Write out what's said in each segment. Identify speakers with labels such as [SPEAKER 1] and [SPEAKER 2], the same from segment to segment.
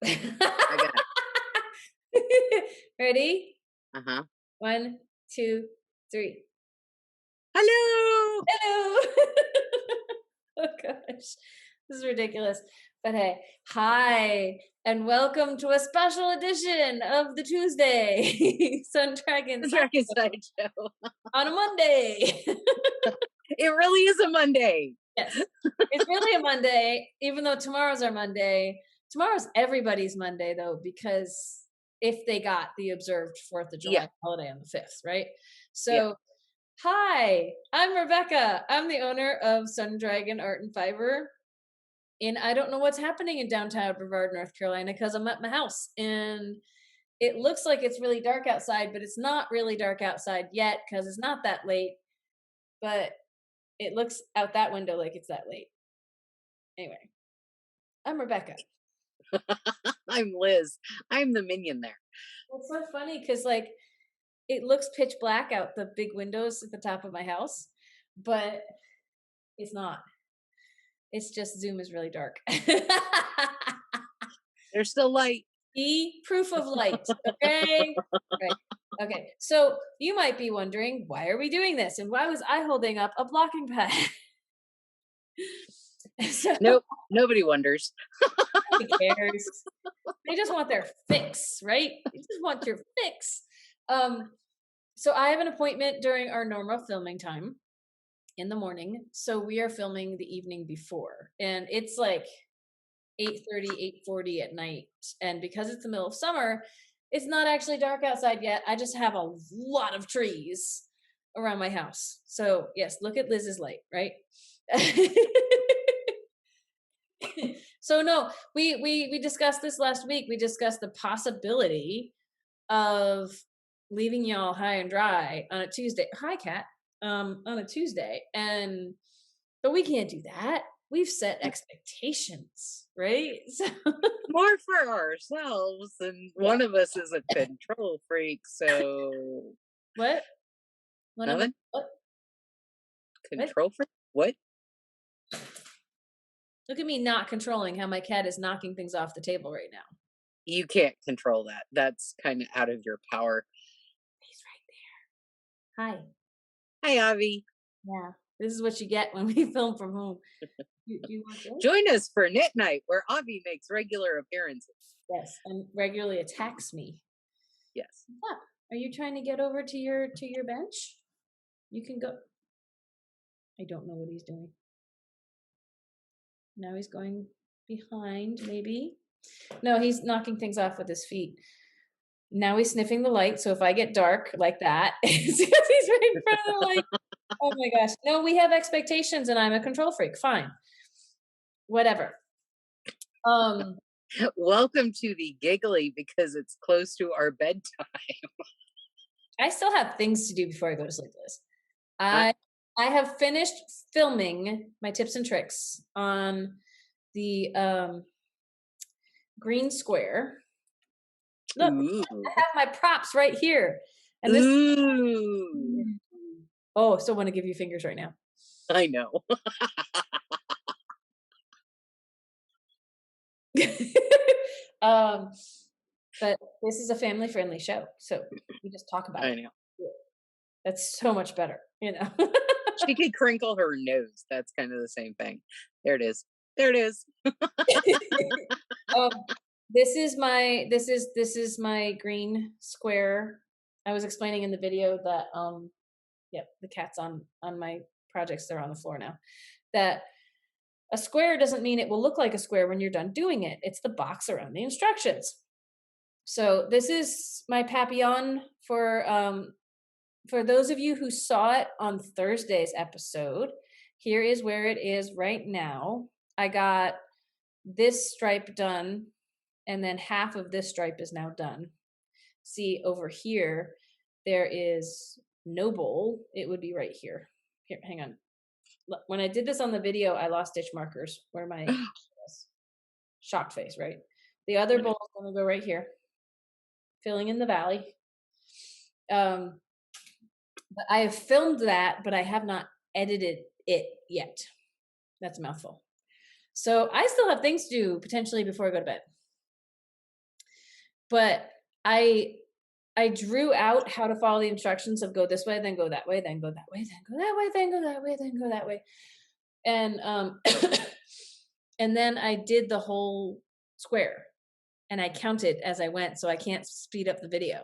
[SPEAKER 1] I got it.
[SPEAKER 2] Ready?
[SPEAKER 1] Uh-huh.
[SPEAKER 2] 1, 2, 3.
[SPEAKER 1] Hello!
[SPEAKER 2] Hello. Oh gosh, this is ridiculous. But hey, hi, and welcome to a special edition of the Tuesday Sun Dragon
[SPEAKER 1] Sun Dragon
[SPEAKER 2] Sideshow
[SPEAKER 1] Sideshow.
[SPEAKER 2] on a Monday.
[SPEAKER 1] It really is a Monday.
[SPEAKER 2] Yes, it's really a Monday, even though tomorrow's our Monday. Tomorrow's everybody's Monday, though, because if they got the observed 4th of
[SPEAKER 1] Yeah,
[SPEAKER 2] July holiday on the 5th, right?
[SPEAKER 1] yeah.
[SPEAKER 2] So, hi, I'm Rebecca. I'm the owner of Sun Dragon Art and Fiber. And I don't know what's happening in downtown Brevard, North Carolina, because I'm at my house. And it looks like it's really dark outside, but it's not really dark outside yet because it's not that late. But it looks out that window like it's that late. Anyway, I'm Rebecca.
[SPEAKER 1] I'm Liz. I'm the minion there.
[SPEAKER 2] It's so funny because, like, it looks pitch black out the big windows at the top of my house, but it's not. It's just Zoom is really dark.
[SPEAKER 1] There's still light.
[SPEAKER 2] See? Proof of light. Okay. Right. Okay. So you might be wondering, why are we doing this? And why was I holding up a blocking pad? So
[SPEAKER 1] Nope. Nobody wonders.
[SPEAKER 2] who cares? They just want their fix, right? You just want your fix. So I have an appointment during our normal filming time in the morning. So we are filming the evening before. And it's like 8:30, 8:40 at night. And because it's the middle of summer, it's not actually dark outside yet. I just have a lot of trees around my house. So yes, look at Liz's light, right? So no, we discussed this last week. We discussed the possibility of leaving y'all high and dry on a Tuesday. Hi, Kat. On a Tuesday, but we can't do that. We've set expectations, right? So
[SPEAKER 1] More for ourselves, and one of us is a control freak, so
[SPEAKER 2] what? What am I?
[SPEAKER 1] nothing.
[SPEAKER 2] What? What?
[SPEAKER 1] Control freak? What?
[SPEAKER 2] Look at me not controlling how my cat is knocking things off the table right now.
[SPEAKER 1] You can't control that. That's kind of out of your power.
[SPEAKER 2] He's right there. Hi.
[SPEAKER 1] Hi, Avi.
[SPEAKER 2] Yeah. This is what you get when we film from home. Do you want this?
[SPEAKER 1] Join us for Knit Night, where Avi makes regular appearances.
[SPEAKER 2] Yes, and regularly attacks me.
[SPEAKER 1] Yes.
[SPEAKER 2] Yeah. Are you trying to get over to your bench? You can go. I don't know what he's doing. Now he's going behind, maybe. No, he's knocking things off with his feet. Now he's sniffing the light. So if I get dark like that, it's because he's right in front of the light. Oh my gosh. No, we have expectations and I'm a control freak. Fine. Whatever.
[SPEAKER 1] Welcome to the giggly because it's close to our bedtime.
[SPEAKER 2] I still have things to do before I go to sleep, Liz. I have finished filming my tips and tricks on the green square. Look,
[SPEAKER 1] Ooh.
[SPEAKER 2] I have my props right here. And this
[SPEAKER 1] Ooh.
[SPEAKER 2] Oh, still want to give you fingers right now.
[SPEAKER 1] I know.
[SPEAKER 2] But this is a family friendly show, so we just talk about
[SPEAKER 1] I
[SPEAKER 2] it.
[SPEAKER 1] know.
[SPEAKER 2] That's so much better, you know.
[SPEAKER 1] She could crinkle her nose. That's kind of the same thing. There it is. There it is.
[SPEAKER 2] This is my green square. I was explaining in the video that yep, the cat's on my projects, they're on the floor now. That a square doesn't mean it will look like a square when you're done doing it. It's the box around the instructions. So this is my Papillon for those of you who saw it on Thursday's episode. Here is where it is right now. I got this stripe done, and then half of this stripe is now done. See over here, there is no bowl. It would be right here. Here, hang on. When I did this on the video, I lost stitch markers where my shocked face, right? The other bowl is going to go right here, filling in the valley. But I have filmed that, but I have not edited it yet. That's a mouthful. So I still have things to do potentially before I go to bed. but I drew out how to follow the instructions of go this way, then go that way, then go that way, then go that way, then go that way, then go that way. And and then I did the whole square and I counted as I went, so I can't speed up the video.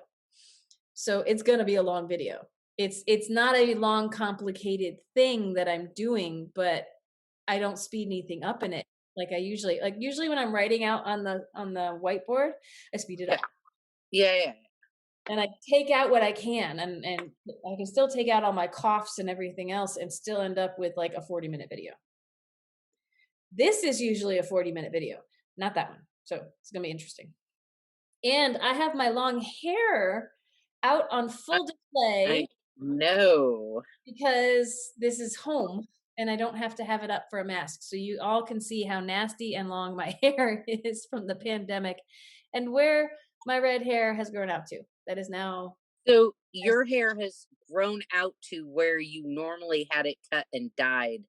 [SPEAKER 2] So it's going to be a long video. It's not a long complicated thing that I'm doing, but I don't speed anything up in it. Usually when I'm writing out on the whiteboard, I speed it
[SPEAKER 1] Yeah.
[SPEAKER 2] up.
[SPEAKER 1] Yeah.
[SPEAKER 2] And I take out what I can, and I can still take out all my coughs and everything else and still end up with like a 40-minute video. This is usually a 40-minute video, not that one. So it's going to be interesting. And I have my long hair out on full display
[SPEAKER 1] I know.
[SPEAKER 2] because this is home and I don't have to have it up for a mask. So you all can see how nasty and long my hair is from the pandemic and where my red hair has grown out to. That is now.
[SPEAKER 1] So your hair has grown out to where you normally had it cut and dyed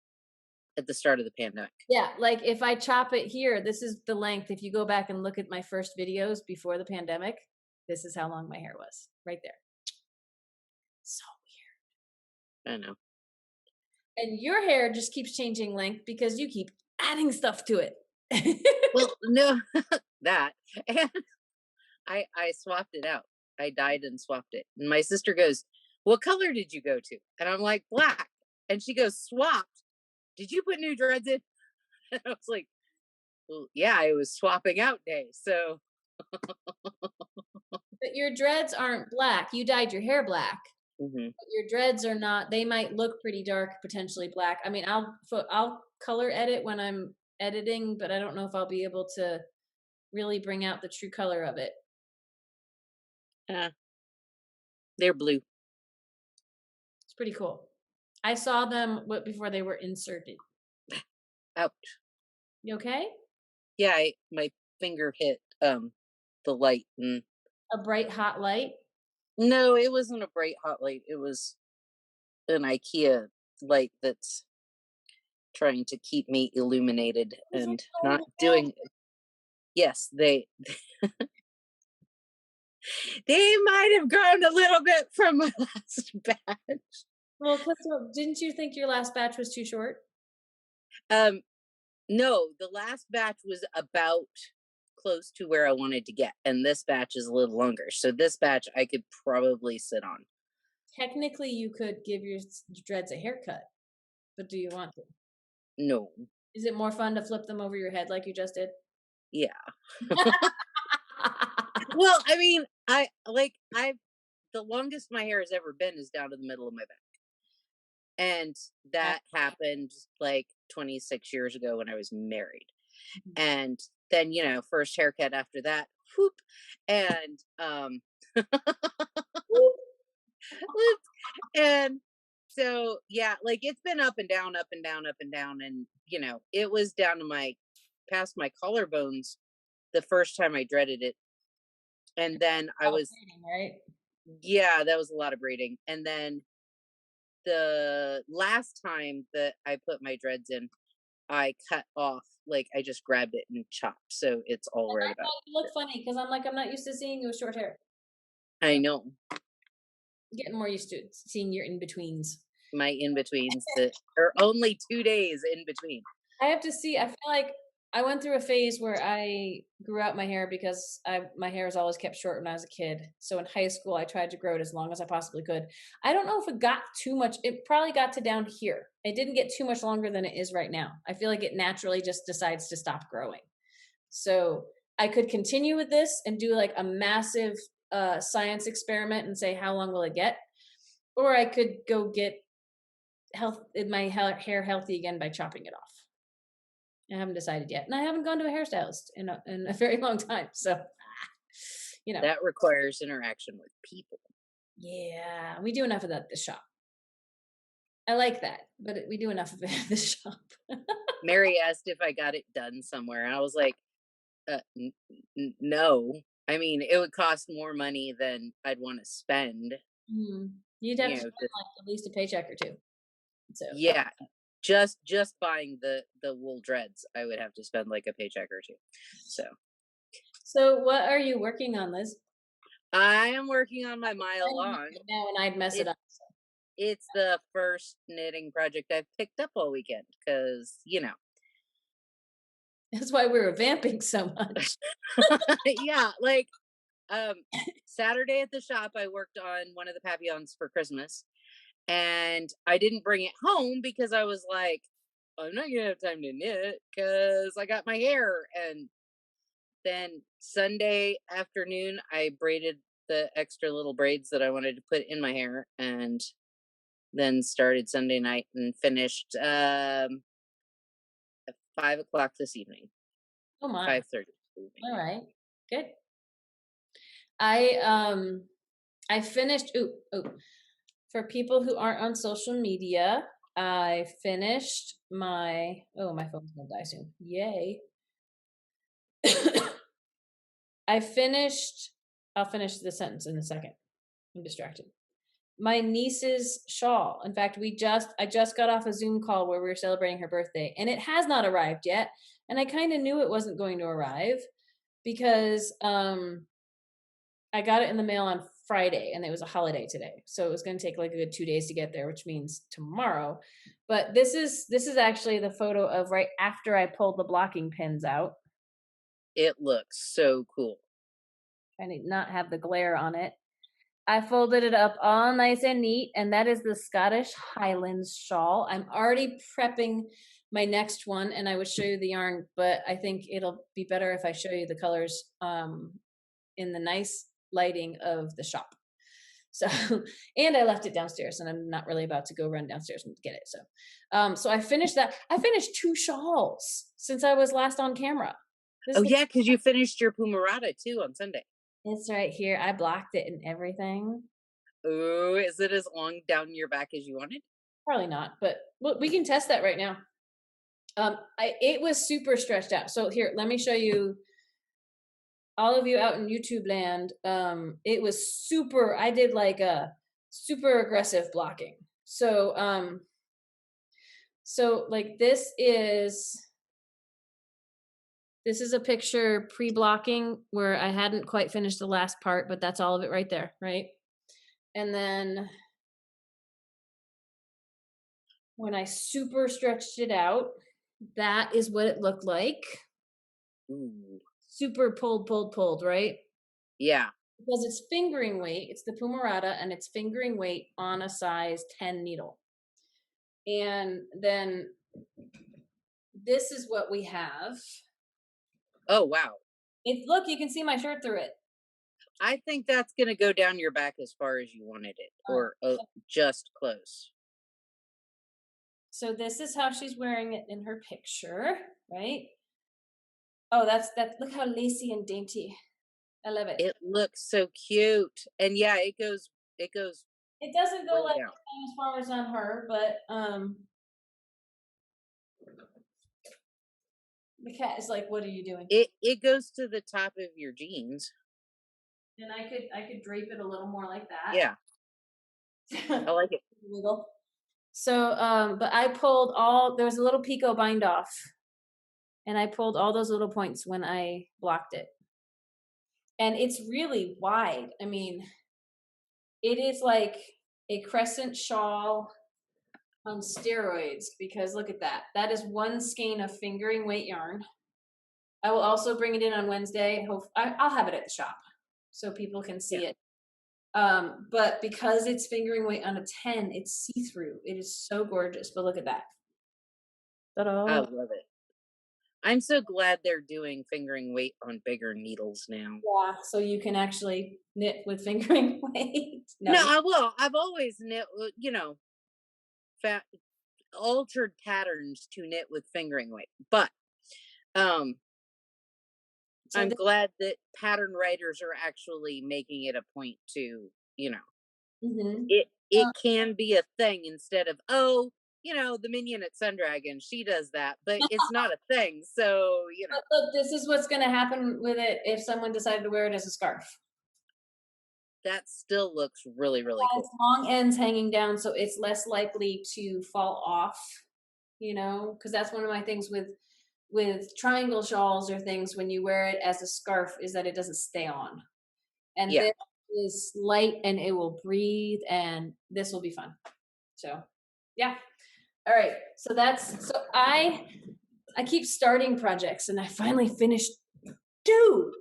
[SPEAKER 1] at the start of the pandemic.
[SPEAKER 2] Yeah, like if I chop it here, this is the length. If you go back and look at my first videos before the pandemic, this is how long my hair was right there. So weird.
[SPEAKER 1] I know.
[SPEAKER 2] And your hair just keeps changing length because you keep adding stuff to it.
[SPEAKER 1] Well, no, that. And I swapped it out. I dyed and swapped it. And my sister goes, "What color did you go to?" And I'm like, "Black." And she goes, "Swapped. Did you put new dreads in?" And I was like, "Well, yeah, I was swapping out day." So
[SPEAKER 2] But your dreads aren't black. You dyed your hair black.
[SPEAKER 1] mhm.
[SPEAKER 2] But your dreads are not. They might look pretty dark, potentially black. I mean, I'll color edit when I'm editing, but I don't know if I'll be able to really bring out the true color of it.
[SPEAKER 1] They're blue.
[SPEAKER 2] It's pretty cool. I saw them before they were inserted.
[SPEAKER 1] Ouch.
[SPEAKER 2] You okay?
[SPEAKER 1] Yeah, my finger hit the light. And
[SPEAKER 2] A bright hot light.
[SPEAKER 1] no, it wasn't a bright hot light. It was an IKEA light that's trying to keep me illuminated
[SPEAKER 2] Those are
[SPEAKER 1] and
[SPEAKER 2] so
[SPEAKER 1] not
[SPEAKER 2] bad.
[SPEAKER 1] doing. Yes, they they might have grown a little bit from my last batch.
[SPEAKER 2] Well, didn't you think your last batch was too short?
[SPEAKER 1] Um, no, the last batch was about close to where I wanted to get, and this batch is a little longer. So this batch I could probably sit on.
[SPEAKER 2] Technically, you could give your dreads a haircut, but do you want to?
[SPEAKER 1] No,
[SPEAKER 2] Is it more fun to flip them over your head like you just did?
[SPEAKER 1] yeah. Well, I mean, I've the longest my hair has ever been is down to the middle of my back. And that happened like 26 years ago when I was married. And then, first haircut after that, whoop. And whoop. And so yeah, like it's been up and down, up and down, up and down. And it was down to past my collarbones the first time I dreaded it. And then I was
[SPEAKER 2] right.
[SPEAKER 1] yeah, that was a lot of braiding. And then the last time that I put my dreads in, I cut off, like I just grabbed it and chopped. So it's all
[SPEAKER 2] And
[SPEAKER 1] right
[SPEAKER 2] I
[SPEAKER 1] about
[SPEAKER 2] thought you look funny because I'm not used to seeing you with short hair.
[SPEAKER 1] it. I know.
[SPEAKER 2] Getting more used to seeing your in betweens.
[SPEAKER 1] My in betweens that are only 2 days in between.
[SPEAKER 2] I have to see. I feel like I went through a phase where I grew out my hair because my hair was always kept short when I was a kid. So in high school, I tried to grow it as long as I possibly could. I don't know if it got too much. It probably got to down here. It didn't get too much longer than it is right now. I feel like it naturally just decides to stop growing. So I could continue with this and do like a massive science experiment and say, how long will it get? Or I could go get my hair healthy again by chopping it off. I haven't decided yet, and I haven't gone to a hairstylist in a very long time. So,
[SPEAKER 1] that requires interaction with people.
[SPEAKER 2] Yeah, we do enough of that at the shop. I like that, but we do enough of it at the shop.
[SPEAKER 1] Mary asked if I got it done somewhere, and I was like, no. I mean, it would cost more money than I'd want to spend.
[SPEAKER 2] You'd have to spend like at least a paycheck or two. So
[SPEAKER 1] yeah, just buying the wool dreads, I would have to spend like a paycheck or two.
[SPEAKER 2] So what are you working on, Liz?
[SPEAKER 1] I am working on my
[SPEAKER 2] I'm
[SPEAKER 1] mile
[SPEAKER 2] knitting
[SPEAKER 1] long.
[SPEAKER 2] right now and I'd mess it
[SPEAKER 1] It's
[SPEAKER 2] up.
[SPEAKER 1] it's the first knitting project I've picked up all weekend because
[SPEAKER 2] That's why we were vamping so much.
[SPEAKER 1] yeah, like Saturday at the shop I worked on one of the Papillons for Christmas, and I didn't bring it home because I was like, I'm not gonna have time to knit because I got my hair. And then Sunday afternoon I braided the extra little braids that I wanted to put in my hair, and then started Sunday night and finished at 5 o'clock this evening.
[SPEAKER 2] Oh my.
[SPEAKER 1] 5:30 this evening.
[SPEAKER 2] All right. Good. I finished for people who aren't on social media, I finished my my phone's gonna die soon. Yay. I'll finish the sentence in a second. I'm distracted. My niece's shawl. In fact, I just got off a Zoom call where we were celebrating her birthday, and it has not arrived yet. And I kind of knew it wasn't going to arrive because I got it in the mail on Friday and it was a holiday today. So it was going to take like a good 2 days to get there, which means tomorrow. But this is actually the photo of right after I pulled the blocking pins out.
[SPEAKER 1] It looks so cool.
[SPEAKER 2] I need not have the glare on it. I folded it up all nice and neat, and that is the Scottish Highlands Shawl. I'm already prepping my next one, and I would show you the yarn, but I think it'll be better if I show you the colors in the nice lighting of the shop. So, and I left it downstairs, and I'm not really about to go run downstairs and get it. So, so I finished that. I finished 2 shawls since I was last on camera.
[SPEAKER 1] Oh yeah, because you finished your Pumarada too on Sunday.
[SPEAKER 2] It's right here. I blocked it and everything.
[SPEAKER 1] Oh, is it as long down your back as you wanted?
[SPEAKER 2] Probably not, but we can test that right now. It was super stretched out. So here, let me show you. All of you out in YouTube land, it was super. I did like a super aggressive blocking. So, so like this is a picture pre-blocking where I hadn't quite finished the last part, but that's all of it right there, right? And then when I super stretched it out, that is what it looked like.
[SPEAKER 1] Ooh.
[SPEAKER 2] Super pulled, right?
[SPEAKER 1] Yeah.
[SPEAKER 2] Because it's fingering weight, it's the Pumarada, and it's fingering weight on a size 10 needle. And then this is what we have.
[SPEAKER 1] Oh, wow.
[SPEAKER 2] Look, you can see my shirt through it.
[SPEAKER 1] I think that's going to go down your back as far as you wanted it, or just close.
[SPEAKER 2] So this is how she's wearing it in her picture, right? Oh, that's look how lacy and dainty. I love it.
[SPEAKER 1] It looks so cute. And yeah, it goes
[SPEAKER 2] It doesn't go like
[SPEAKER 1] down.
[SPEAKER 2] as far as on her, but the cat is like, what are you doing?
[SPEAKER 1] It goes to the top of your jeans.
[SPEAKER 2] And I could drape it a little more like that.
[SPEAKER 1] Yeah. I like it.
[SPEAKER 2] Wiggle. So but I pulled there was a little picot bind off. And I pulled all those little points when I blocked it. And it's really wide. I mean, it is like a crescent shawl on steroids because look at that. That is 1 skein of fingering weight yarn. I will also bring it in on Wednesday. I'll have it at the shop so people can see it. But because it's fingering weight on a 10, it's see-through. It is so gorgeous. But look at that. Ta-da.
[SPEAKER 1] I love it. I'm so glad they're doing fingering weight on bigger needles now.
[SPEAKER 2] Yeah, so you can actually knit with fingering weight.
[SPEAKER 1] No, I will. I've always knit, altered patterns to knit with fingering weight. But I'm glad that pattern writers are actually making it a point to, it can be a thing instead of, the minion at Sun Dragon, she does that, but it's not a thing. So,
[SPEAKER 2] But look, this is what's going to happen with it if someone decided to wear it as a scarf.
[SPEAKER 1] That still looks really, really cool.
[SPEAKER 2] Long ends hanging down, so it's less likely to fall off, because that's one of my things with with triangle shawls or things when you wear it as a scarf is that it doesn't stay on. And
[SPEAKER 1] Yeah.
[SPEAKER 2] this is light and it will breathe, and this will be fun. So yeah. All right. So I keep starting projects and I finally finished two.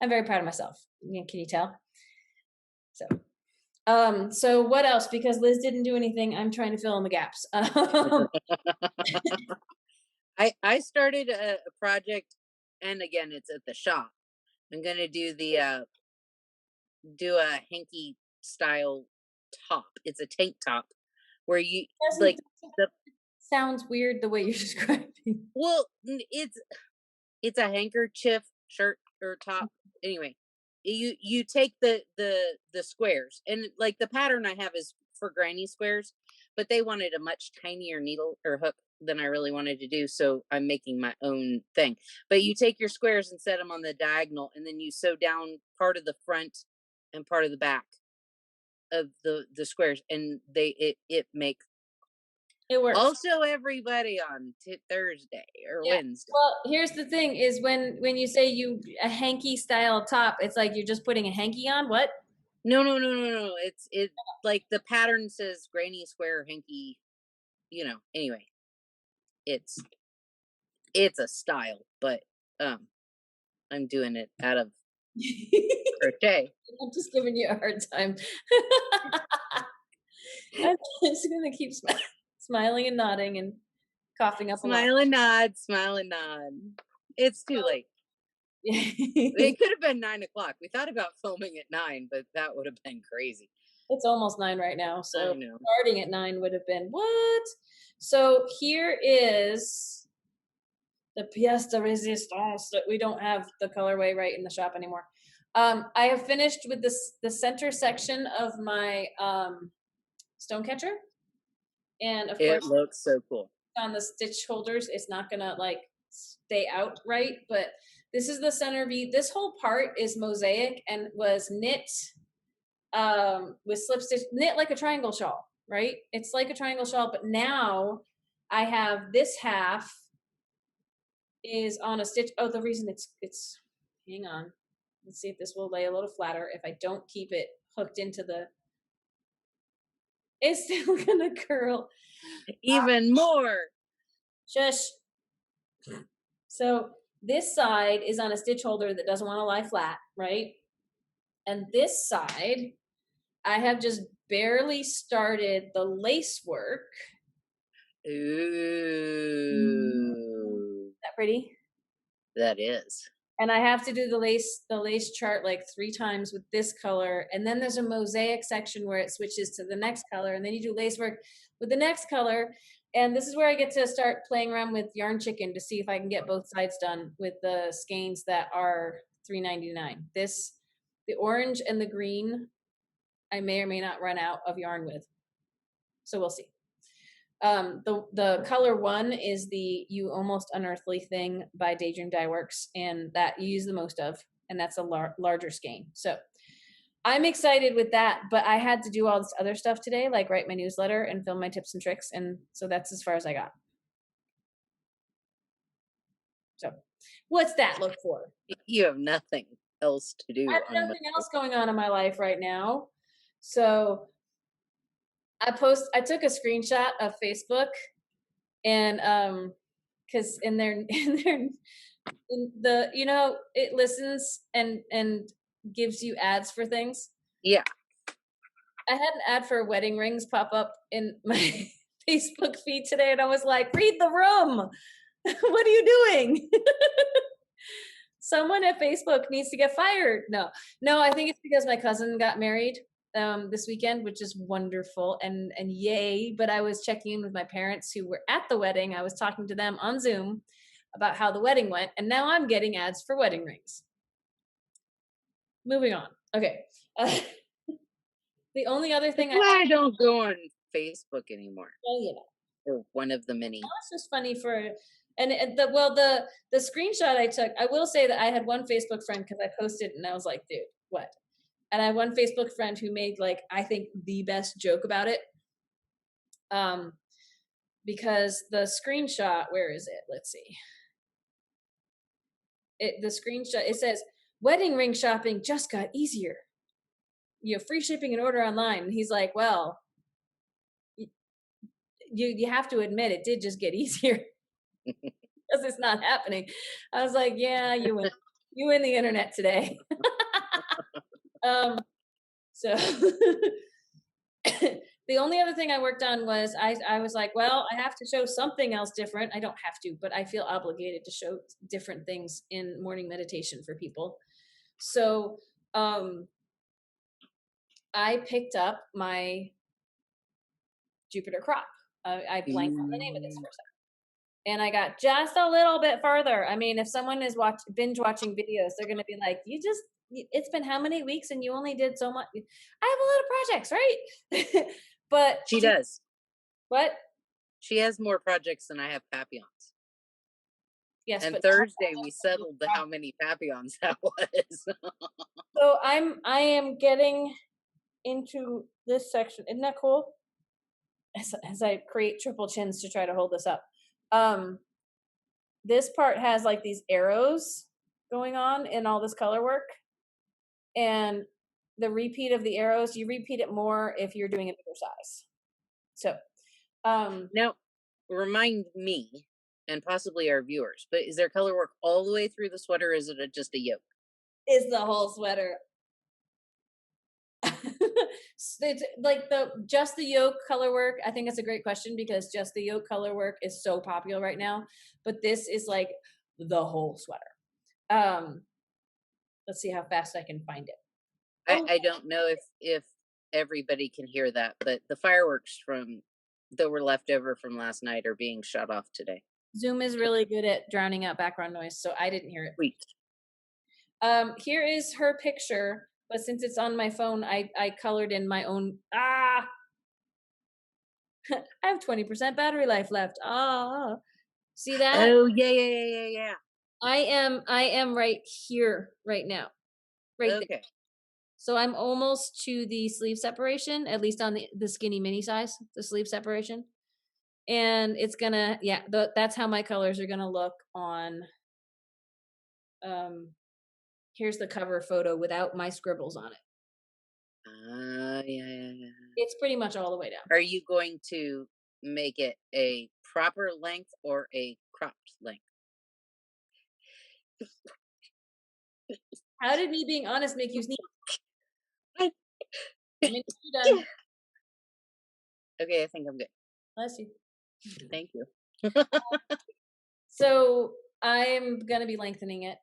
[SPEAKER 2] I'm very proud of myself. Can you tell? So what else? Because Liz didn't do anything, I'm trying to fill in the gaps.
[SPEAKER 1] I started a project, and again, it's at the shop. I'm gonna do the do a hanky style top. It's a tank top where you like the
[SPEAKER 2] sounds weird the way you're describing.
[SPEAKER 1] well, it's a handkerchief shirt or top. Anyway, you take the squares, and like the pattern I have is for granny squares, but they wanted a much tinier needle or hook than I really wanted to do, so I'm making my own thing. But you take your squares and set them on the diagonal, and then you sew down part of the front and part of the back of the squares, and it makes
[SPEAKER 2] it works.
[SPEAKER 1] also everybody on Thursday or Wednesday.
[SPEAKER 2] Well, here's the thing: is when you say a hanky style top, it's like you're just putting a hanky on. What?
[SPEAKER 1] No. It's like the pattern says granny square hanky. Anyway, it's a style, but I'm doing it out of crochet.
[SPEAKER 2] I'm just giving you a hard time. I'm just gonna keep smiling and nodding and coughing up
[SPEAKER 1] smile and nod. It's too late. It could have been 9:00. We thought about filming at 9, but that would have been crazy.
[SPEAKER 2] It's almost 9 right now, so starting at 9 would have been what? So here is the pièce de résistance that we don't have the colorway right in the shop anymore. I have finished with the center section of my Stonecatcher, and of course
[SPEAKER 1] it looks so cool.
[SPEAKER 2] On the stitch holders, it's not gonna like stay out right, but this is the center V. This whole part is mosaic and was knit with slip stitch, knit like a triangle shawl, right? It's like a triangle shawl, but now I have this half is on a stitch. Oh, the reason it's hang on. Let's see if this will lay a little flatter if I don't keep it hooked into the. It's still gonna curl
[SPEAKER 1] even more.
[SPEAKER 2] Shush. So this side is on a stitch holder that doesn't want to lie flat, right? And this side, I have just barely started the lace work.
[SPEAKER 1] Ooh.
[SPEAKER 2] Is that pretty?
[SPEAKER 1] That is.
[SPEAKER 2] And I have to do the lace chart like 3 times with this color. And then there's a mosaic section where it switches to the next color. And then you do lace work with the next color. And this is where I get to start playing around with Yarn Chicken to see if I can get both sides done with the skeins that are $3.99. The orange and the green, I may or may not run out of yarn with. So we'll see. The color one is the You Almost Unearthly Thing by Daydream Dye Works, and that you use the most of, and that's a larger skein. So I'm excited with that, but I had to do all this other stuff today, like write my newsletter and film my tips and tricks, and so that's as far as I got. So what's that look for?
[SPEAKER 1] You have nothing else to do.
[SPEAKER 2] I have nothing else going on in my life right now. So I took a screenshot of Facebook, and because in the it listens and gives you ads for things.
[SPEAKER 1] Yeah.
[SPEAKER 2] I had an ad for wedding rings pop up in my Facebook feed today, and I was like, read the room. What are you doing? Someone at Facebook needs to get fired. No, I think it's because my cousin got married this weekend, which is wonderful and yay. But I was checking in with my parents who were at the wedding. I was talking to them on Zoom about how the wedding went, and now I'm getting ads for wedding rings. Moving on. Okay. The only other thing
[SPEAKER 1] I don't go on Facebook anymore.
[SPEAKER 2] Oh,
[SPEAKER 1] or one of the many.
[SPEAKER 2] It's just funny the screenshot I took. I will say that I had one Facebook friend because I posted and I was like, dude, what? And I had one Facebook friend who made I think the best joke about it. because the screenshot, where is it? Let's see. The screenshot, it says, wedding ring shopping just got easier. You have free shipping and order online. And he's like, well, you have to admit it did just get easier because it's not happening. I was like, yeah, you win. You win the internet today. So the only other thing I worked on was I was like, well, I have to show something else different. I don't have to, but I feel obligated to show different things in morning meditation for people. So I picked up my Jupiter crop. I blanked on the name of this for a second. And I got just a little bit further. I mean, if someone is binge watching videos, they're going to be like, it's been how many weeks and you only did so much. I have a lot of projects, right? But
[SPEAKER 1] she does.
[SPEAKER 2] What?
[SPEAKER 1] She has more projects than I have Papillons.
[SPEAKER 2] Yes.
[SPEAKER 1] And Thursday we settled how many Papillons that was.
[SPEAKER 2] So I am getting into this section. Isn't that cool? As I create triple chins to try to hold this up. This part has like these arrows going on in all this color work. And the repeat of the arrows, you repeat it more if you're doing a bigger size. So
[SPEAKER 1] now remind me and possibly our viewers, but is there color work all the way through the sweater, or is it just a yoke?
[SPEAKER 2] Is the whole sweater. It's like just the yoke color work. I think it's a great question because just the yoke color work is so popular right now, but this is like the whole sweater. Let's see how fast I can find it.
[SPEAKER 1] I don't know if everybody can hear that, but the fireworks that were left over from last night are being shut off today.
[SPEAKER 2] Zoom is really good at drowning out background noise, so I didn't hear it.
[SPEAKER 1] Sweet.
[SPEAKER 2] Here is her picture, but since it's on my phone, I colored in my own. I have 20% battery life left. See that?
[SPEAKER 1] Oh yeah.
[SPEAKER 2] I am right here right now. Right
[SPEAKER 1] okay.
[SPEAKER 2] There. So I'm almost to the sleeve separation, at least on the skinny mini size, the sleeve separation. And it's gonna, that's how my colors are gonna look on. Here's the cover photo without my scribbles on it.
[SPEAKER 1] Yeah.
[SPEAKER 2] It's pretty much all the way down.
[SPEAKER 1] Are you going to make it a proper length or a cropped length?
[SPEAKER 2] How did me being honest make you sneeze?
[SPEAKER 1] Done. Okay, I think I'm good.
[SPEAKER 2] Bless you.
[SPEAKER 1] Thank you.
[SPEAKER 2] So I'm gonna be lengthening it.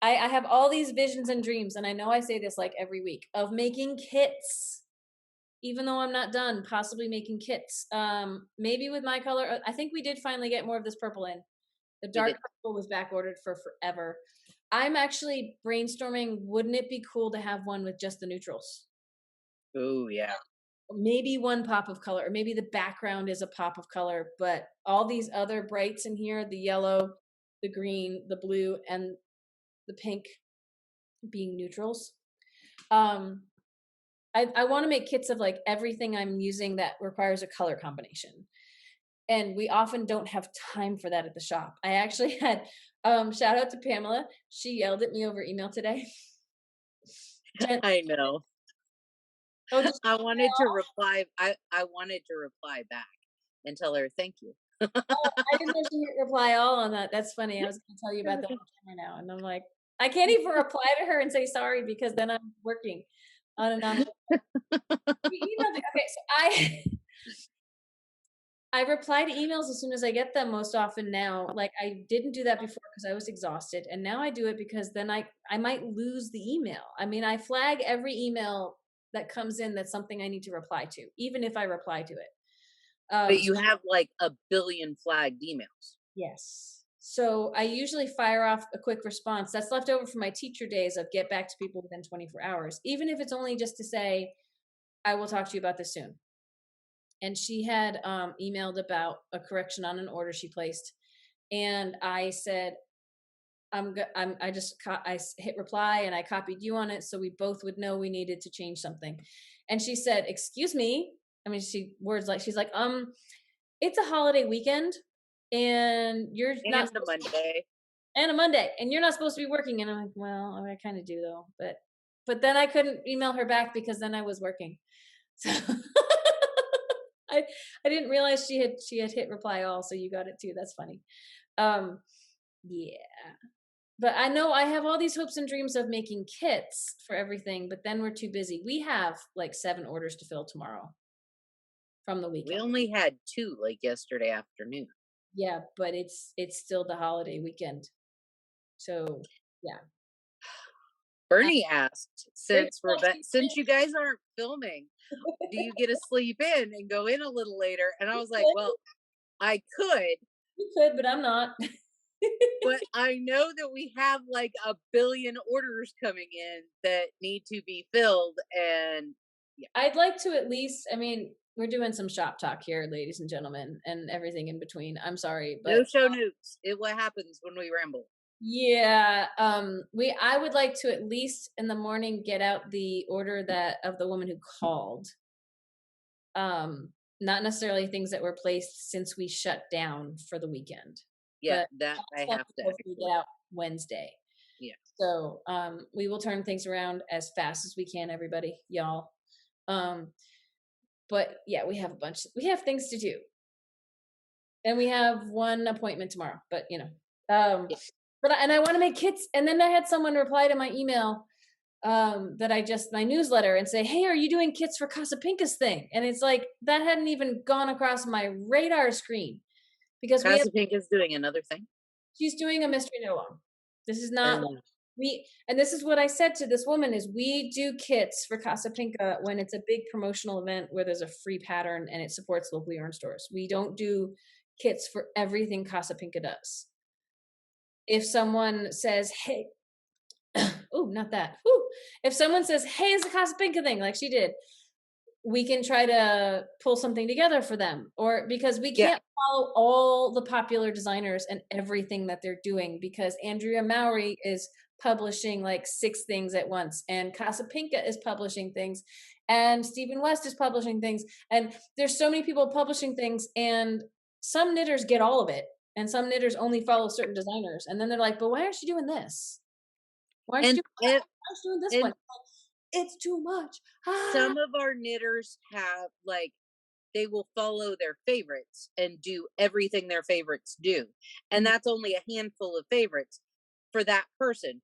[SPEAKER 2] I have all these visions and dreams, and I know I say this like every week, of making kits. Even though I'm not done, possibly making kits. Maybe with my color. I think we did finally get more of this purple in. The dark purple was back ordered for forever. I'm actually brainstorming, wouldn't it be cool to have one with just the neutrals?
[SPEAKER 1] Oh, yeah.
[SPEAKER 2] Maybe one pop of color, or maybe the background is a pop of color, but all these other brights in here, the yellow, the green, the blue, and the pink being neutrals. I want to make kits of like everything I'm using that requires a color combination. And we often don't have time for that at the shop. I actually had, shout out to Pamela. She yelled at me over email today.
[SPEAKER 1] I know. I wanted to reply. I wanted to reply back and tell her thank you.
[SPEAKER 2] I didn't know she hit reply all on that. That's funny. I was going to tell you about that on camera now, and I'm like, I can't even reply to her and say sorry because then I'm working on and on. Okay, so I reply to emails as soon as I get them most often now. Like I didn't do that before because I was exhausted, and now I do it because then I might lose the email. I mean, I flag every email that comes in that's something I need to reply to, even if I reply to it.
[SPEAKER 1] But you have like a billion flagged emails.
[SPEAKER 2] Yes. So I usually fire off a quick response that's left over from my teacher days of get back to people within 24 hours, even if it's only just to say, I will talk to you about this soon. And she had emailed about a correction on an order she placed. And I said, I hit reply and I copied you on it so we both would know we needed to change something. And she said, excuse me. I mean, she's like, it's a holiday weekend and you're not
[SPEAKER 1] And a
[SPEAKER 2] supposed to be,
[SPEAKER 1] Monday.
[SPEAKER 2] and a Monday, and you're not supposed to be working. And I'm like, well, I kind of do though, but then I couldn't email her back because then I was working. So I I didn't realize she had hit reply all, so you got it too. That's funny. Um, yeah. But I know I have all these hopes and dreams of making kits for everything, but then we're too busy. We have like 7 orders to fill tomorrow from the
[SPEAKER 1] We
[SPEAKER 2] weekend.
[SPEAKER 1] only had 2 like yesterday afternoon.
[SPEAKER 2] Yeah, but it's still the holiday weekend. So, yeah. Uh,
[SPEAKER 1] Bernie asked,
[SPEAKER 2] Big
[SPEAKER 1] since you guys aren't filming, do you get to sleep in and go in a little later? And I was like, well, I could,
[SPEAKER 2] you could, but I'm not.
[SPEAKER 1] but I know that we have like a billion orders coming in that need to be filled. And yeah,
[SPEAKER 2] I'd like to at least, I mean, we're doing some shop talk here, ladies and gentlemen, and everything in between. I'm sorry,
[SPEAKER 1] no
[SPEAKER 2] but
[SPEAKER 1] show notes. What happens when we ramble.
[SPEAKER 2] yeah, I would like to at least in the morning get out the order that of the woman who called. Not necessarily things that were placed since we shut down for the weekend,
[SPEAKER 1] Yeah,
[SPEAKER 2] but
[SPEAKER 1] that I
[SPEAKER 2] stuff
[SPEAKER 1] have to
[SPEAKER 2] hopefully
[SPEAKER 1] actually.
[SPEAKER 2] get out Wednesday.
[SPEAKER 1] Yeah.
[SPEAKER 2] So we will turn things around as fast as we can, everybody, y'all. But yeah, we have things to do. And we have one appointment tomorrow, but
[SPEAKER 1] Yeah.
[SPEAKER 2] and I want to make kits. And then I had someone reply to my email that my newsletter and say, hey, are you doing kits for Casapinka's thing? And it's like that hadn't even gone across my radar screen because
[SPEAKER 1] Casa Pink is doing another thing.
[SPEAKER 2] she's doing a mystery knit along. This is not
[SPEAKER 1] Oh.
[SPEAKER 2] and this is what I said to this woman is we do kits for Casa Pinka when it's a big promotional event where there's a free pattern and it supports local yarn stores. We don't do kits for everything Casa Pinka does. If someone says, hey, oh, not that. Whew. If someone says, hey, it's a Casa Pinka thing, like she did, we can try to pull something together for them. Or because we
[SPEAKER 1] Yeah.
[SPEAKER 2] can't follow all the popular designers and everything that they're doing because Andrea Mowry is publishing like 6 things at once and Casa Pinka is publishing things and Stephen West is publishing things and there's so many people publishing things and some knitters get all of it and some knitters only follow certain designers and then they're like, but why aren't you doing this? Why aren't you
[SPEAKER 1] And
[SPEAKER 2] doing that? Why aren't you doing this one?
[SPEAKER 1] and
[SPEAKER 2] It's too much. Ah.
[SPEAKER 1] some of our knitters have like they will follow their favorites and do everything their favorites do. And that's only a handful of favorites for that person.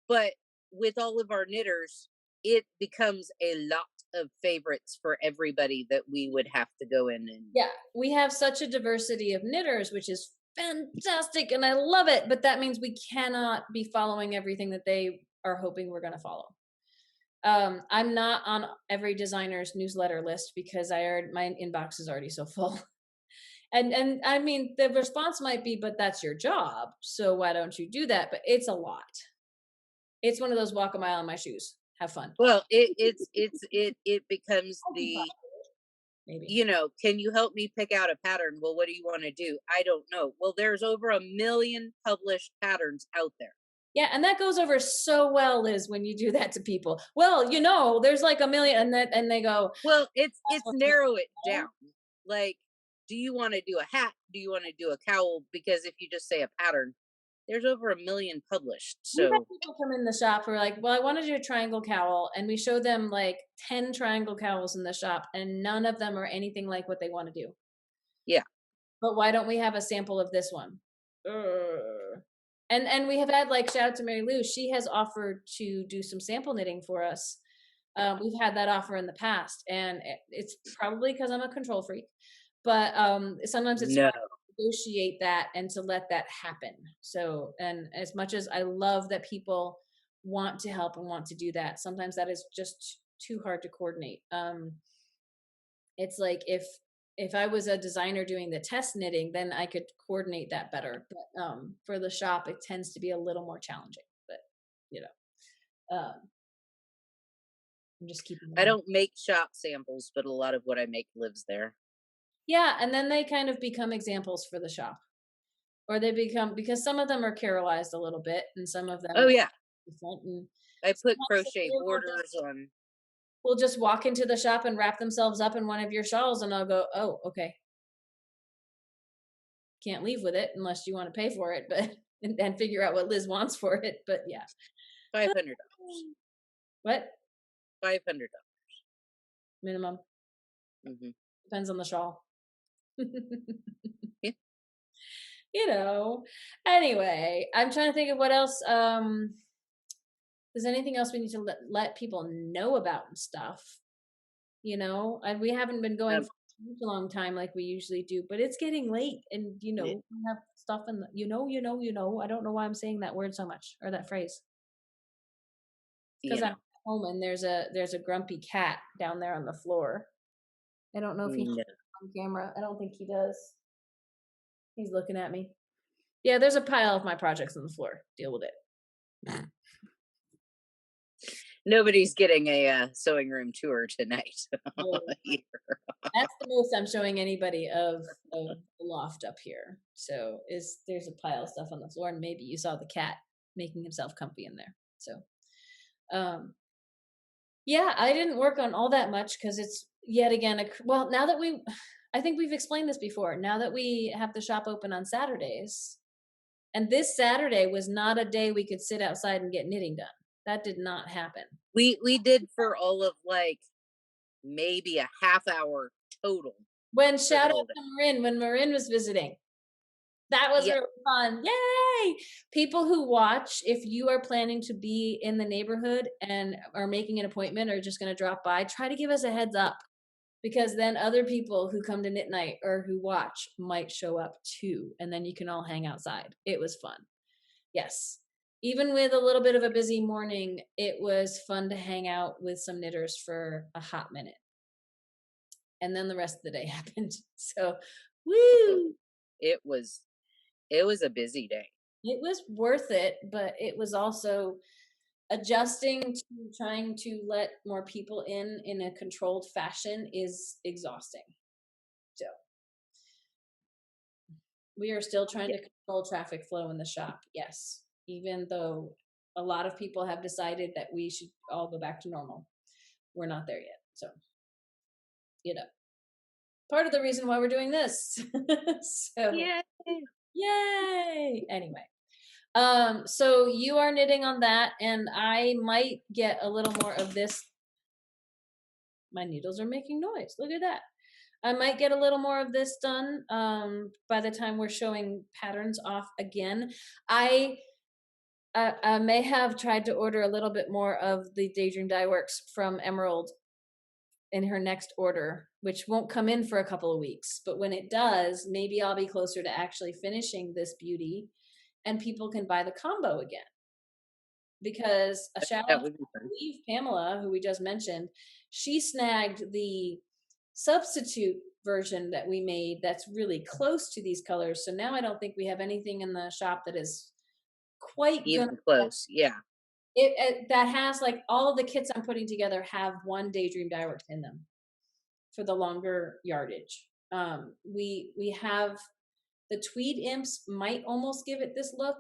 [SPEAKER 1] But with all of our knitters, it becomes a lot of favorites for everybody that we would have to go in and
[SPEAKER 2] Yeah, we have such a diversity of knitters, which is fantastic and I love it, but that means we cannot be following everything that they are hoping we're going to follow. I'm not on every designer's newsletter list because my inbox is already so full. And I mean the response might be, but that's your job, so why don't you do that? But it's a lot. It's one of those walk a mile in my shoes. Have fun.
[SPEAKER 1] well, it becomes the
[SPEAKER 2] Maybe.
[SPEAKER 1] can you help me pick out a pattern? Well, what do you want to do? I don't know. Well, there's over 1 million published patterns out there.
[SPEAKER 2] Yeah, and that goes over so well, Liz, when you do that to people. Well, there's like 1 million, and they go,
[SPEAKER 1] Well, it's
[SPEAKER 2] what you
[SPEAKER 1] narrow it
[SPEAKER 2] know?
[SPEAKER 1] down. Like, do you want to do a hat? Do you want to do a cowl? Because if you just say a pattern, there's over 1 million published.
[SPEAKER 2] We've had
[SPEAKER 1] So
[SPEAKER 2] people come in the shop who are like, well, I want to do a triangle cowl, and we show them like 10 triangle cowls in the shop, and none of them are anything like what they want to do.
[SPEAKER 1] yeah,
[SPEAKER 2] But why don't we have a sample of this one? And we have had like shout out to Mary Lou. She has offered to do some sample knitting for us. We've had that offer in the past, and it's probably because I'm a control freak. But sometimes it's
[SPEAKER 1] no,
[SPEAKER 2] hard to negotiate that and to let that happen. So, and as much as I love that people want to help and want to do that, sometimes that is just too hard to coordinate. It's like if I was a designer doing the test knitting, then I could coordinate that better. But for the shop, it tends to be a little more challenging. But I'm just keeping.
[SPEAKER 1] I don't make shop samples, but a lot of what I make lives there.
[SPEAKER 2] Yeah, and then they kind of become examples for the shop, or they become because some of them are carolized a little bit, and some of them.
[SPEAKER 1] Oh yeah,
[SPEAKER 2] different. And
[SPEAKER 1] I put crochet borders on.
[SPEAKER 2] Will just walk into the shop and wrap themselves up in one of your shawls, and I'll go, oh, okay. can't leave with it unless you want to pay for it, but and figure out what Liz wants for it. But yeah.
[SPEAKER 1] $500.
[SPEAKER 2] What?
[SPEAKER 1] $500.
[SPEAKER 2] Minimum.
[SPEAKER 1] Mm-hmm.
[SPEAKER 2] Depends on the shawl.
[SPEAKER 1] Yeah.
[SPEAKER 2] You know. Anyway, I'm trying to think of what else. There's anything else we need to let people know about and stuff. You know, we haven't been going for such a long time like we usually do, but it's getting late, and you know, we have stuff in the, you know. I don't know why I'm saying that word so much, or that phrase, because I'm home and there's a grumpy cat down there on the floor. I don't know if he on camera. I don't think he does. He's looking at me. Yeah, there's a pile of my projects on the floor. Deal with it.
[SPEAKER 1] Nobody's getting a sewing room tour tonight.
[SPEAKER 2] That's the most I'm showing anybody of the loft up here. So there's a pile of stuff on the floor, and maybe you saw the cat making himself comfy in there. So, yeah, I didn't work on all that much because it's yet again well, now that I think we've explained this before. Now that we have the shop open on Saturdays, and this Saturday was not a day we could sit outside and get knitting done. That did not happen.
[SPEAKER 1] We did for all of like maybe a half hour total.
[SPEAKER 2] When shout out to Marin, when Marin was visiting. That was really fun. Yay! People who watch, if you are planning to be in the neighborhood and are making an appointment or just going to drop by, try to give us a heads up, because then other people who come to knit night or who watch might show up too, and then you can all hang outside. It was fun. Yes. Even with a little bit of a busy morning, it was fun to hang out with some knitters for a hot minute. And then the rest of the day happened. So, woo!
[SPEAKER 1] It was a busy day.
[SPEAKER 2] It was worth it, but it was also adjusting to trying to let more people in a controlled fashion is exhausting. So we are still trying to control traffic flow in the shop. Yes. Even though a lot of people have decided that we should all go back to normal. We're not there yet. So, you know, part of the reason why we're doing this. So, yay! Anyway, so you are knitting on that, and I might get a little more of this. My needles are making noise. Look at that. I might get a little more of this done by the time we're showing patterns off again. I may have tried to order a little bit more of the Daydream Dye Works from Emerald in her next order, which won't come in for a couple of weeks. But when it does, maybe I'll be closer to actually finishing this beauty and people can buy the combo again. Because a shout out to, I believe, Pamela, who we just mentioned, she snagged the substitute version that we made that's really close to these colors. So now I don't think we have anything in the shop that is quite
[SPEAKER 1] even close. Yeah.
[SPEAKER 2] It that has like all of the kits I'm putting together have one Daydream Dye Works in them for the longer yardage. We have the tweed imps might almost give it this look,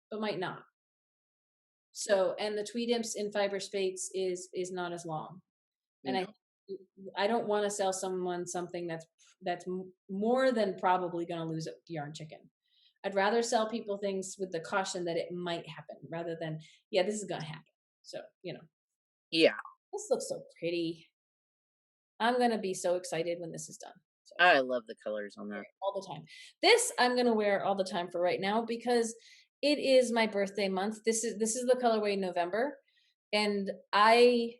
[SPEAKER 2] but might not. So, and the tweed imps in fiber spates is not as long, and I don't want to sell someone something that's more than probably going to lose a yarn chicken. I'd rather sell people things with the caution that it might happen rather than, yeah, this is going to happen. So, you know.
[SPEAKER 1] Yeah.
[SPEAKER 2] This looks so pretty. I'm going to be so excited when this is done. So,
[SPEAKER 1] I love the colors on there.
[SPEAKER 2] All the time. This I'm going to wear all the time for right now because it is my birthday month. This is the colorway November. And I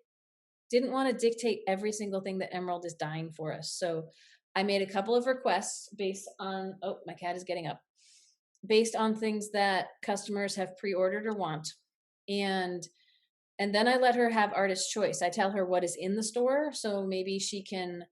[SPEAKER 2] didn't want to dictate every single thing that Emerald is dyeing for us. So I made a couple of requests based on, oh, my cat is getting up. Based on things that customers have pre-ordered or want. And then I let her have artist choice. I tell her what is in the store, so maybe she can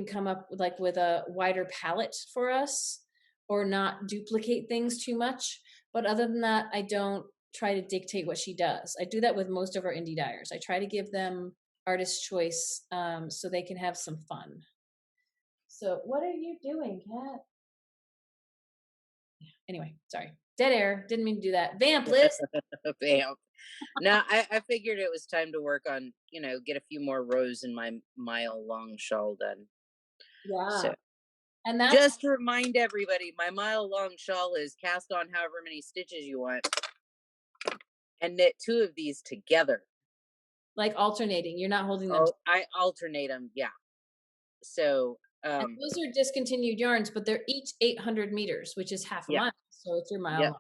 [SPEAKER 2] come up with a wider palette for us or not duplicate things too much. But other than that, I don't try to dictate what she does. I do that with most of our indie dyers. I try to give them artist choice so they can have some fun. So what are you doing, cat? Anyway, sorry. Dead air. Didn't mean to do that. Vamp, Liz.
[SPEAKER 1] Vamp. No, I figured it was time to work on, get a few more rows in my mile-long shawl done.
[SPEAKER 2] Yeah.
[SPEAKER 1] So.
[SPEAKER 2] And that's
[SPEAKER 1] Just to remind everybody, my mile-long shawl is cast on however many stitches you want and knit 2 of these together.
[SPEAKER 2] like alternating. You're not holding them.
[SPEAKER 1] Oh, I alternate them, yeah. So,
[SPEAKER 2] And those are discontinued yarns, but they're each 800 meters, which is half a
[SPEAKER 1] yeah,
[SPEAKER 2] mile. So it's your mile
[SPEAKER 1] yeah.
[SPEAKER 2] long.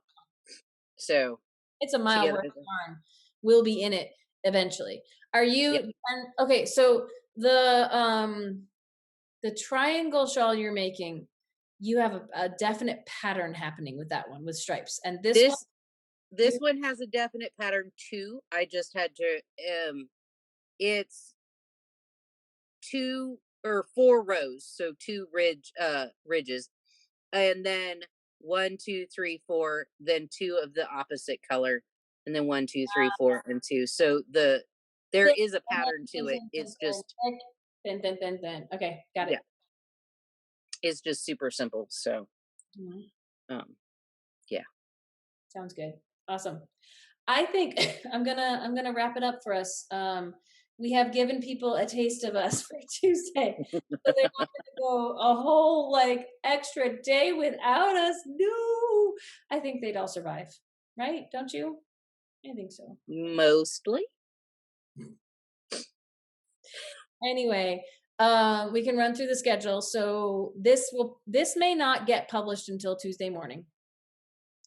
[SPEAKER 1] So
[SPEAKER 2] It's a mile
[SPEAKER 1] together,
[SPEAKER 2] worth of yarn. Will be in it eventually. Are you
[SPEAKER 1] yep.
[SPEAKER 2] and okay, so the triangle shawl you're making, you have a definite pattern happening with that one with stripes. And this one
[SPEAKER 1] This
[SPEAKER 2] you
[SPEAKER 1] one has a definite pattern too. I just had to it's 2 or 4 rows, so 2 ridges, and then 1, 2, 3, 4, then 2 of the opposite color, and then 1, 2, 3, 4, and 2. So there
[SPEAKER 2] thick,
[SPEAKER 1] is a
[SPEAKER 2] thin,
[SPEAKER 1] pattern to
[SPEAKER 2] thin,
[SPEAKER 1] it.
[SPEAKER 2] thin, thin,
[SPEAKER 1] It's just
[SPEAKER 2] thick, thin, thin, thin, thin. Okay, got it.
[SPEAKER 1] yeah, it's just super simple. So
[SPEAKER 2] Mhm.
[SPEAKER 1] um yeah.
[SPEAKER 2] Sounds good. Awesome. I think I'm gonna wrap it up for us. We have given people a taste of us for Tuesday, so they're not gonna go a whole like extra day without us. No, I think they'd all survive, right? Don't you? I think so.
[SPEAKER 1] Mostly.
[SPEAKER 2] Anyway, we can run through the schedule. So this may not get published until Tuesday morning,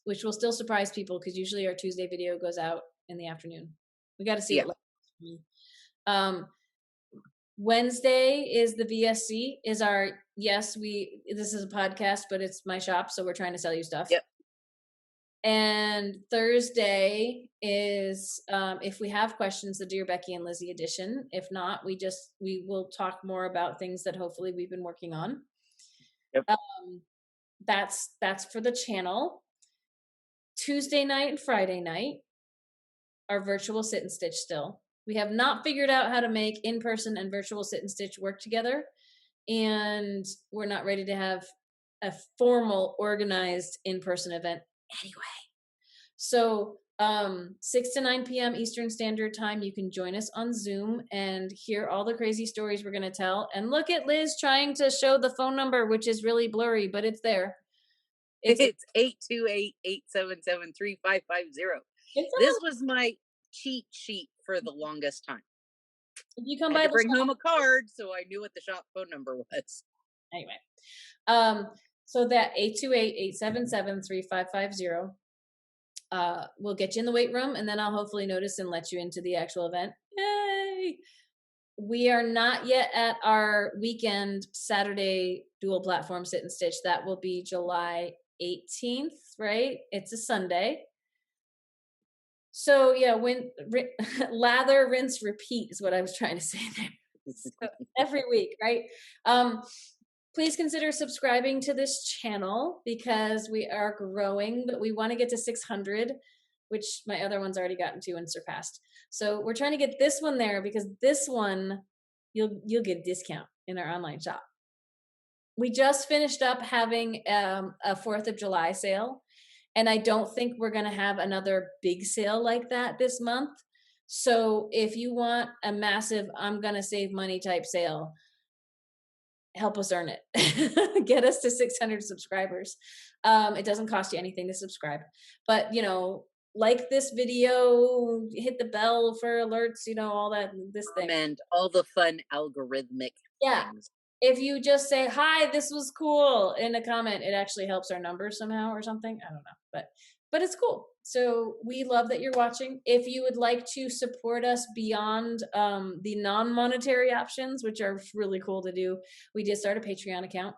[SPEAKER 2] which will still surprise people because usually our Tuesday video goes out in the afternoon. We got to see
[SPEAKER 1] Yeah.
[SPEAKER 2] it later. Wednesday is the VSC is our, yes, this is a podcast, but it's my shop. So we're trying to sell you stuff.
[SPEAKER 1] Yep.
[SPEAKER 2] And Thursday is, if we have questions, the Dear Becky and Lizzie edition. If not, we will talk more about things that hopefully we've been working on.
[SPEAKER 1] Yep.
[SPEAKER 2] That's for the channel. Tuesday night and Friday night are virtual sit and stitch still. We have not figured out how to make in-person and virtual sit and stitch work together. And we're not ready to have a formal organized in-person event anyway. So 6 to 9 p.m. Eastern Standard Time, you can join us on Zoom and hear all the crazy stories we're going to tell. And look at Liz trying to show the phone number, which is really blurry, but it's there.
[SPEAKER 1] It's 828-877-3550. This was my cheat sheet for the longest time.
[SPEAKER 2] If you come
[SPEAKER 1] I
[SPEAKER 2] by
[SPEAKER 1] had to
[SPEAKER 2] the
[SPEAKER 1] bring
[SPEAKER 2] shop,
[SPEAKER 1] home a card so I knew what the shop phone number was.
[SPEAKER 2] anyway, so that 828-877-3550 will get you in the weight room, and then I'll hopefully notice and let you into the actual event. Yay! We are not yet at our weekend Saturday dual platform sit and stitch. That will be July 18th, right? It's a Sunday. So yeah, lather, rinse, repeat is what I was trying to say there. So every week, right? Please consider subscribing to this channel because we are growing, but we want to get to 600, which my other one's already gotten to and surpassed. So we're trying to get this one there because this one you'll get a discount in our online shop. We just finished up having a 4th of July sale, and I don't think we're going to have another big sale like that this month. So if you want a massive I'm going to save money type sale, help us earn it. Get us to 600 subscribers. It doesn't cost you anything to subscribe, but like this video, hit the bell for alerts, all that, this thing.
[SPEAKER 1] And all the fun algorithmic things.
[SPEAKER 2] If you just say, hi, this was cool in a comment, it actually helps our numbers somehow or something. I don't know, but it's cool. So we love that you're watching. If you would like to support us beyond the non-monetary options, which are really cool to do, we did start a Patreon account.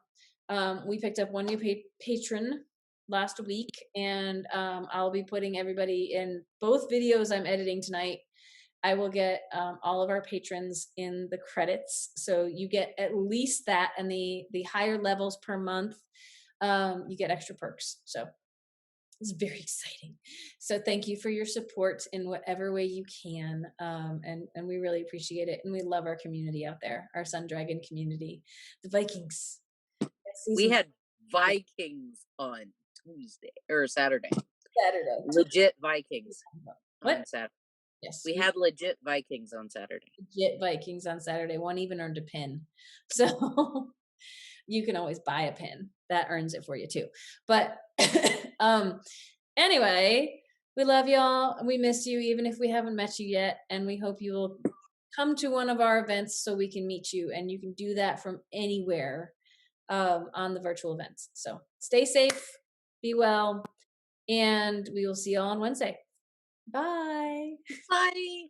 [SPEAKER 2] We picked up one new patron last week, and I'll be putting everybody in both videos I'm editing tonight. I will get all of our patrons in the credits. So you get at least that, and the higher levels per month, you get extra perks. So it's very exciting. So thank you for your support in whatever way you can. And we really appreciate it. And we love our community out there, our Sun Dragon community, the Vikings.
[SPEAKER 1] We had Vikings on Tuesday or Saturday. Legit Vikings.
[SPEAKER 2] What?
[SPEAKER 1] On Saturday.
[SPEAKER 2] Yes.
[SPEAKER 1] We had legit Vikings on Saturday.
[SPEAKER 2] Legit Vikings on Saturday. One even earned a pin. So you can always buy a pin. That earns it for you too. But anyway, we love y'all. We miss you, even if we haven't met you yet. And we hope you will come to one of our events so we can meet you. And you can do that from anywhere on the virtual events. So stay safe, be well, and we will see you all on Wednesday. Bye.
[SPEAKER 1] Bye.